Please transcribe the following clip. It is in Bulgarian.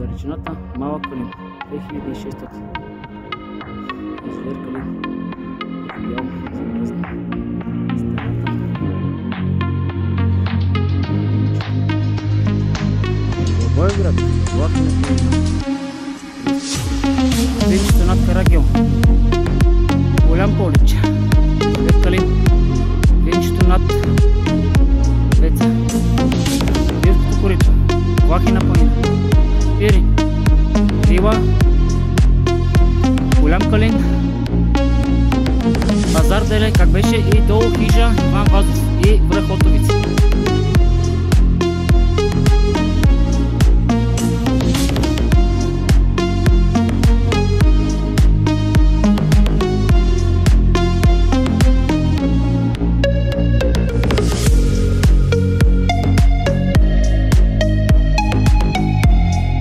величината, малък калин, 2600. Язовир Калин, бял, замръзна, стената. Благоевград, Влахина планина. Речето над Карагел, Голям Полич, язовир Калин, речето над Веца, Вирското корито, Влахина планина.